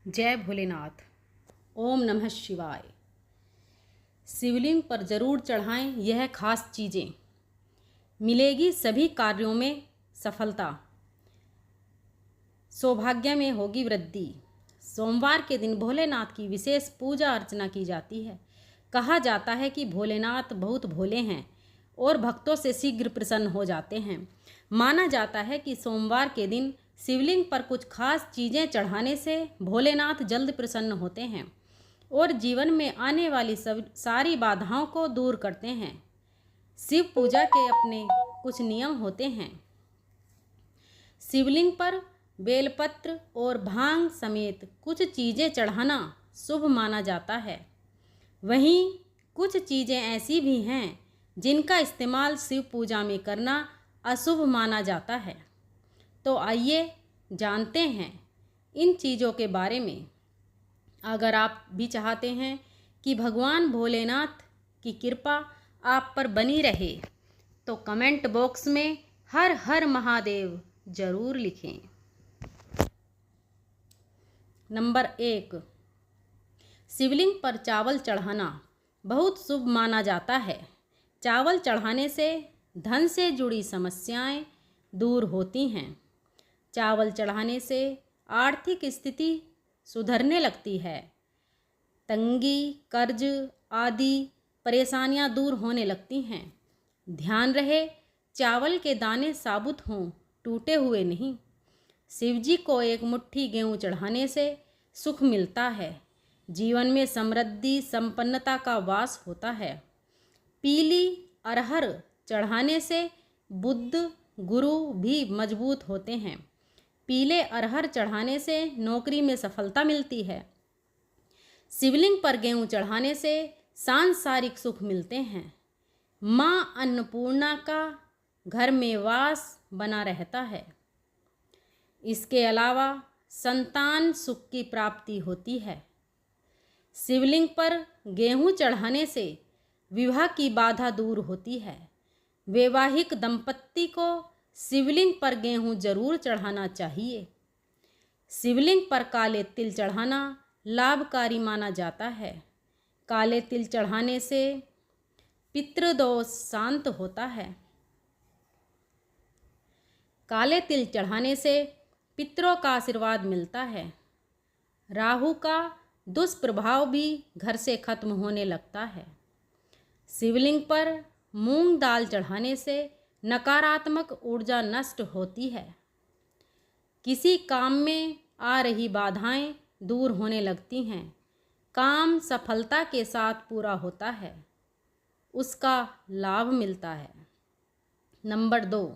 जय भोलेनाथ। ओम नमः शिवाय। शिवलिंग पर जरूर चढ़ाएं यह खास चीज़ें, मिलेगी सभी कार्यों में सफलता, सौभाग्य में होगी वृद्धि। सोमवार के दिन भोलेनाथ की विशेष पूजा अर्चना की जाती है। कहा जाता है कि भोलेनाथ बहुत भोले हैं और भक्तों से शीघ्र प्रसन्न हो जाते हैं। माना जाता है कि सोमवार के दिन शिवलिंग पर कुछ खास चीज़ें चढ़ाने से भोलेनाथ जल्द प्रसन्न होते हैं और जीवन में आने वाली सारी बाधाओं को दूर करते हैं। शिव पूजा के अपने कुछ नियम होते हैं। शिवलिंग पर बेलपत्र और भांग समेत कुछ चीज़ें चढ़ाना शुभ माना जाता है। वहीं कुछ चीज़ें ऐसी भी हैं जिनका इस्तेमाल शिव पूजा में करना अशुभ माना जाता है। तो आइए जानते हैं इन चीज़ों के बारे में। अगर आप भी चाहते हैं कि भगवान भोलेनाथ की कृपा आप पर बनी रहे तो कमेंट बॉक्स में हर हर महादेव ज़रूर लिखें। नंबर 1, शिवलिंग पर चावल चढ़ाना बहुत शुभ माना जाता है। चावल चढ़ाने से धन से जुड़ी समस्याएं दूर होती हैं। चावल चढ़ाने से आर्थिक स्थिति सुधरने लगती है। तंगी, कर्ज आदि परेशानियां दूर होने लगती हैं। ध्यान रहे, चावल के दाने साबुत हों, टूटे हुए नहीं। शिवजी को एक मुट्ठी गेहूँ चढ़ाने से सुख मिलता है। जीवन में समृद्धि संपन्नता का वास होता है। पीली अरहर चढ़ाने से बुद्ध गुरु भी मजबूत होते हैं। पीले अरहर चढ़ाने से नौकरी में सफलता मिलती है। शिवलिंग पर गेहूँ चढ़ाने से सांसारिक सुख मिलते हैं। माँ अन्नपूर्णा का घर में वास बना रहता है। इसके अलावा संतान सुख की प्राप्ति होती है। शिवलिंग पर गेहूँ चढ़ाने से विवाह की बाधा दूर होती है। वैवाहिक दंपत्ति को शिवलिंग पर गेहूँ जरूर चढ़ाना चाहिए। शिवलिंग पर काले तिल चढ़ाना लाभकारी माना जाता है। काले तिल चढ़ाने से पितृदोष शांत होता है। काले तिल चढ़ाने से पितरों का आशीर्वाद मिलता है। राहु का दुष्प्रभाव भी घर से खत्म होने लगता है। शिवलिंग पर मूंग दाल चढ़ाने से नकारात्मक ऊर्जा नष्ट होती है। किसी काम में आ रही बाधाएं दूर होने लगती हैं। काम सफलता के साथ पूरा होता है, उसका लाभ मिलता है। नंबर 2,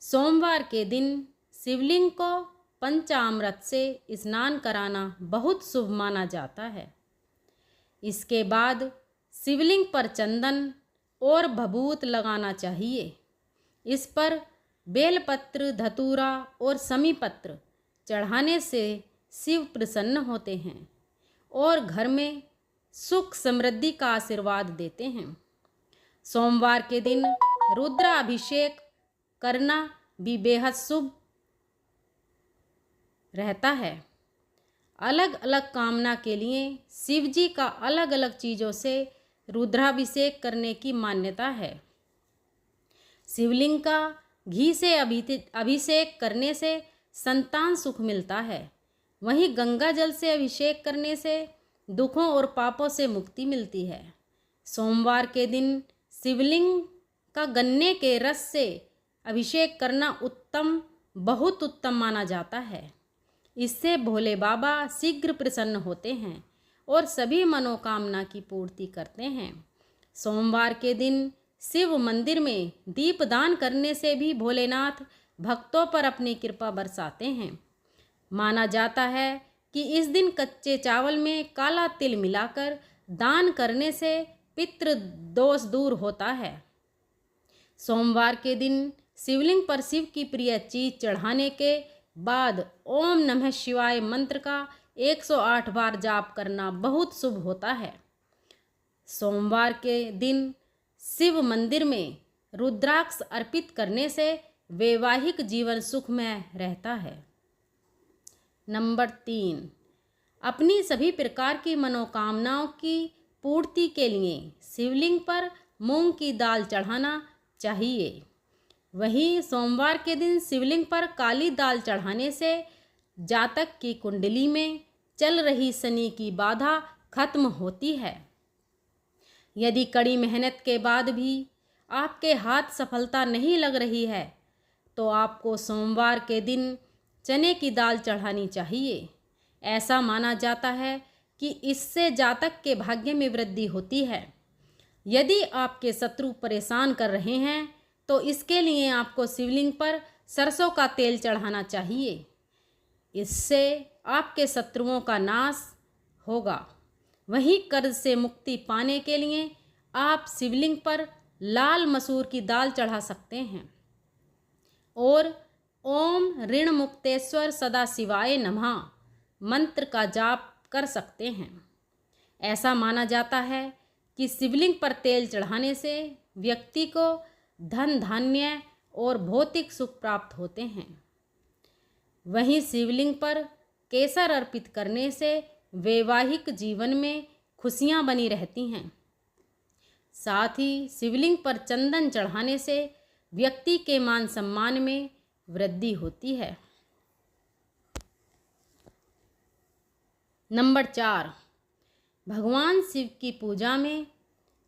सोमवार के दिन शिवलिंग को पंचामृत से स्नान कराना बहुत शुभ माना जाता है। इसके बाद शिवलिंग पर चंदन और भभूत लगाना चाहिए। इस पर बेलपत्र, धतूरा और समीपत्र चढ़ाने से शिव प्रसन्न होते हैं और घर में सुख समृद्धि का आशीर्वाद देते हैं। सोमवार के दिन रुद्राभिषेक करना भी बेहद शुभ रहता है। अलग अलग कामना के लिए शिव जी का अलग अलग चीज़ों से रुद्राभिषेक करने की मान्यता है। शिवलिंग का घी से अभिषेक करने से संतान सुख मिलता है। वहीं गंगा जल से अभिषेक करने से दुखों और पापों से मुक्ति मिलती है। सोमवार के दिन शिवलिंग का गन्ने के रस से अभिषेक करना बहुत उत्तम माना जाता है। इससे भोले बाबा शीघ्र प्रसन्न होते हैं और सभी मनोकामना की पूर्ति करते हैं। सोमवार के दिन शिव मंदिर में दीपदान करने से भी भोलेनाथ भक्तों पर अपनी कृपा बरसाते हैं। माना जाता है कि इस दिन कच्चे चावल में काला तिल मिलाकर दान करने से पितृ दोष दूर होता है। सोमवार के दिन शिवलिंग पर शिव की प्रिय चीज चढ़ाने के बाद ओम नमः शिवाय मंत्र का 108 बार जाप करना बहुत शुभ होता है। सोमवार के दिन शिव मंदिर में रुद्राक्ष अर्पित करने से वैवाहिक जीवन सुखमय रहता है। नंबर 3, अपनी सभी प्रकार की मनोकामनाओं की पूर्ति के लिए शिवलिंग पर मूंग की दाल चढ़ाना चाहिए। वहीं सोमवार के दिन शिवलिंग पर काली दाल चढ़ाने से जातक की कुंडली में चल रही शनि की बाधा खत्म होती है। यदि कड़ी मेहनत के बाद भी आपके हाथ सफलता नहीं लग रही है तो आपको सोमवार के दिन चने की दाल चढ़ानी चाहिए। ऐसा माना जाता है कि इससे जातक के भाग्य में वृद्धि होती है। यदि आपके शत्रु परेशान कर रहे हैं तो इसके लिए आपको शिवलिंग पर सरसों का तेल चढ़ाना चाहिए। इससे आपके शत्रुओं का नाश होगा। वहीं कर्ज से मुक्ति पाने के लिए आप शिवलिंग पर लाल मसूर की दाल चढ़ा सकते हैं और ओम ऋण मुक्तेश्वर सदा शिवाय नमः मंत्र का जाप कर सकते हैं। ऐसा माना जाता है कि शिवलिंग पर तेल चढ़ाने से व्यक्ति को धन धान्य और भौतिक सुख प्राप्त होते हैं। वहीं शिवलिंग पर केसर अर्पित करने से वैवाहिक जीवन में खुशियां बनी रहती हैं। साथ ही शिवलिंग पर चंदन चढ़ाने से व्यक्ति के मान सम्मान में वृद्धि होती है। नंबर 4, भगवान शिव की पूजा में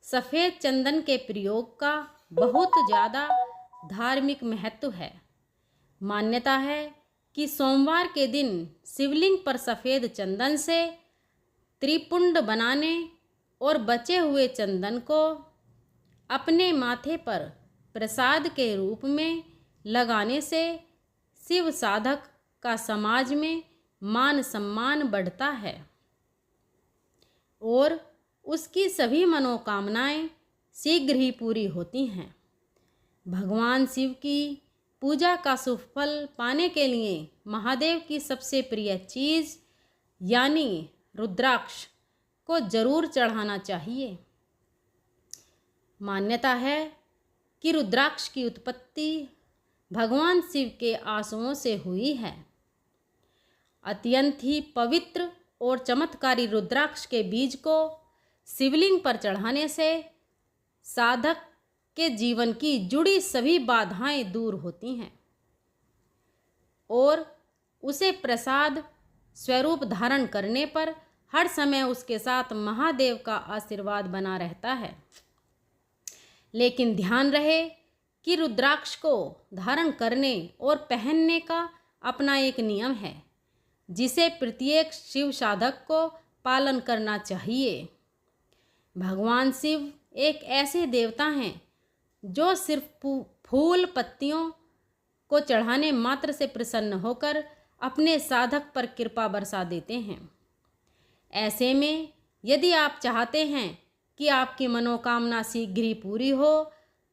सफ़ेद चंदन के प्रयोग का बहुत ज़्यादा धार्मिक महत्व है। मान्यता है कि सोमवार के दिन शिवलिंग पर सफ़ेद चंदन से त्रिपुंड बनाने और बचे हुए चंदन को अपने माथे पर प्रसाद के रूप में लगाने से शिव साधक का समाज में मान सम्मान बढ़ता है और उसकी सभी मनोकामनाएं शीघ्र ही पूरी होती हैं। भगवान शिव की पूजा का शुभ फल पाने के लिए महादेव की सबसे प्रिय चीज़ यानी रुद्राक्ष को जरूर चढ़ाना चाहिए। मान्यता है कि रुद्राक्ष की उत्पत्ति भगवान शिव के आंसुओं से हुई है। अत्यंत ही पवित्र और चमत्कारी रुद्राक्ष के बीज को शिवलिंग पर चढ़ाने से साधक के जीवन की जुड़ी सभी बाधाएं दूर होती हैं और उसे प्रसाद स्वरूप धारण करने पर हर समय उसके साथ महादेव का आशीर्वाद बना रहता है। लेकिन ध्यान रहे कि रुद्राक्ष को धारण करने और पहनने का अपना एक नियम है जिसे प्रत्येक शिव साधक को पालन करना चाहिए। भगवान शिव एक ऐसे देवता हैं जो सिर्फ फूल पत्तियों को चढ़ाने मात्र से प्रसन्न होकर अपने साधक पर कृपा बरसा देते हैं। ऐसे में यदि आप चाहते हैं कि आपकी मनोकामना शीघ्र ही पूरी हो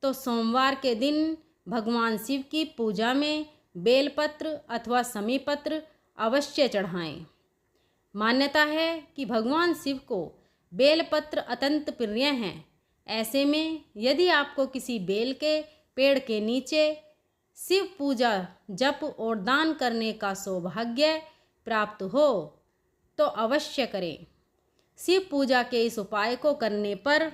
तो सोमवार के दिन भगवान शिव की पूजा में बेलपत्र अथवा समीपत्र अवश्य चढ़ाएं। मान्यता है कि भगवान शिव को बेलपत्र अत्यंत प्रिय हैं। ऐसे में यदि आपको किसी बेल के पेड़ के नीचे शिव पूजा जप और दान करने का सौभाग्य प्राप्त हो तो अवश्य करें। शिव पूजा के इस उपाय को करने पर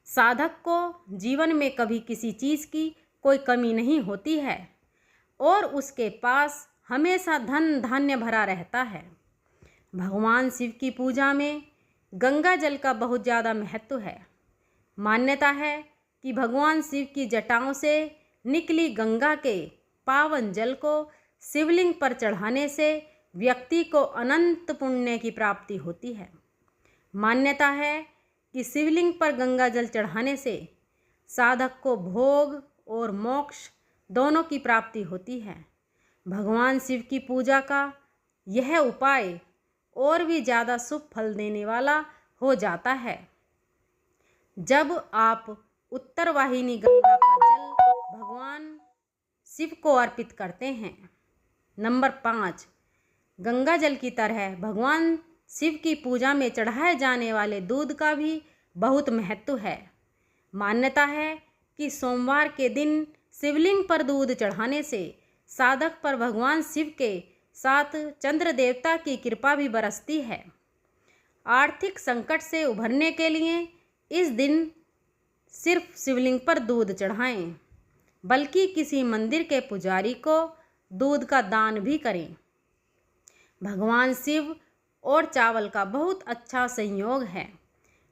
साधक को जीवन में कभी किसी चीज़ की कोई कमी नहीं होती है और उसके पास हमेशा धन धान्य भरा रहता है। भगवान शिव की पूजा में गंगा जल का बहुत ज़्यादा महत्व है। मान्यता है कि भगवान शिव की जटाओं से निकली गंगा के पावन जल को शिवलिंग पर चढ़ाने से व्यक्ति को अनंत पुण्य की प्राप्ति होती है। मान्यता है कि शिवलिंग पर गंगा जल चढ़ाने से साधक को भोग और मोक्ष दोनों की प्राप्ति होती है। भगवान शिव की पूजा का यह उपाय और भी ज़्यादा शुभ फल देने वाला हो जाता है जब आप उत्तर वाहिनी गंगा का जल भगवान शिव को अर्पित करते हैं। नंबर 5, गंगा जल की तरह भगवान शिव की पूजा में चढ़ाए जाने वाले दूध का भी बहुत महत्व है। मान्यता है कि सोमवार के दिन शिवलिंग पर दूध चढ़ाने से साधक पर भगवान शिव के साथ चंद्र देवता की कृपा भी बरसती है। आर्थिक संकट से उभरने के लिए इस दिन सिर्फ शिवलिंग पर दूध चढ़ाएं, बल्कि किसी मंदिर के पुजारी को दूध का दान भी करें। भगवान शिव और चावल का बहुत अच्छा संयोग है।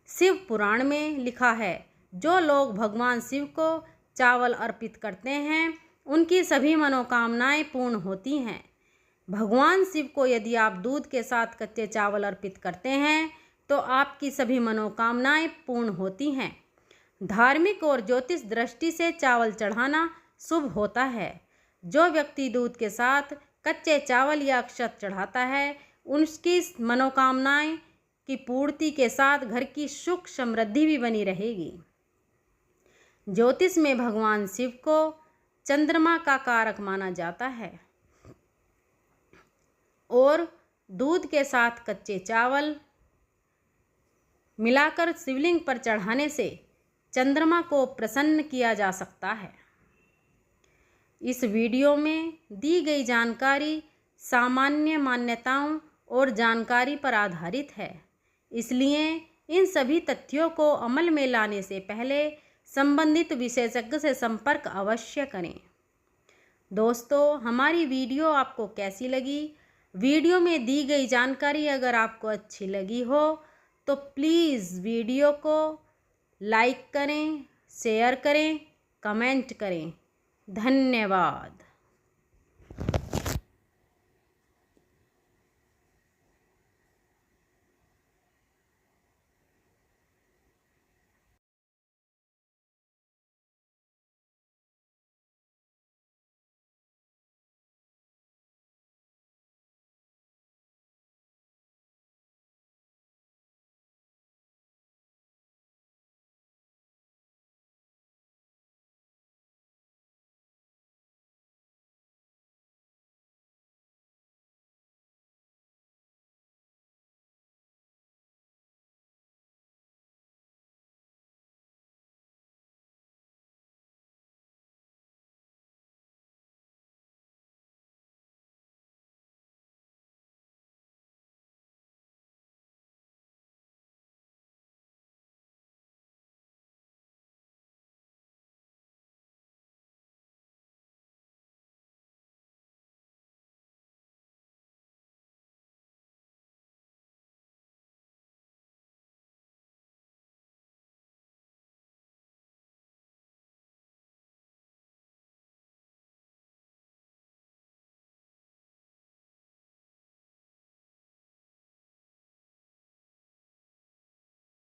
शिव पुराण में लिखा है, जो लोग भगवान शिव को चावल अर्पित करते हैं उनकी सभी मनोकामनाएं पूर्ण होती हैं। भगवान शिव को यदि आप दूध के साथ कच्चे चावल अर्पित करते हैं तो आपकी सभी मनोकामनाएं पूर्ण होती हैं। धार्मिक और ज्योतिष दृष्टि से चावल चढ़ाना शुभ होता है। जो व्यक्ति दूध के साथ कच्चे चावल या अक्षत चढ़ाता है उसकी मनोकामनाएं की पूर्ति के साथ घर की सुख समृद्धि भी बनी रहेगी। ज्योतिष में भगवान शिव को चंद्रमा का कारक माना जाता है और दूध के साथ कच्चे चावल मिलाकर शिवलिंग पर चढ़ाने से चंद्रमा को प्रसन्न किया जा सकता है। इस वीडियो में दी गई जानकारी सामान्य मान्यताओं और जानकारी पर आधारित है, इसलिए इन सभी तथ्यों को अमल में लाने से पहले संबंधित विशेषज्ञ से संपर्क अवश्य करें। दोस्तों, हमारी वीडियो आपको कैसी लगी? वीडियो में दी गई जानकारी अगर आपको अच्छी लगी हो तो प्लीज़ वीडियो को लाइक करें, शेयर करें, कमेंट करें। धन्यवाद।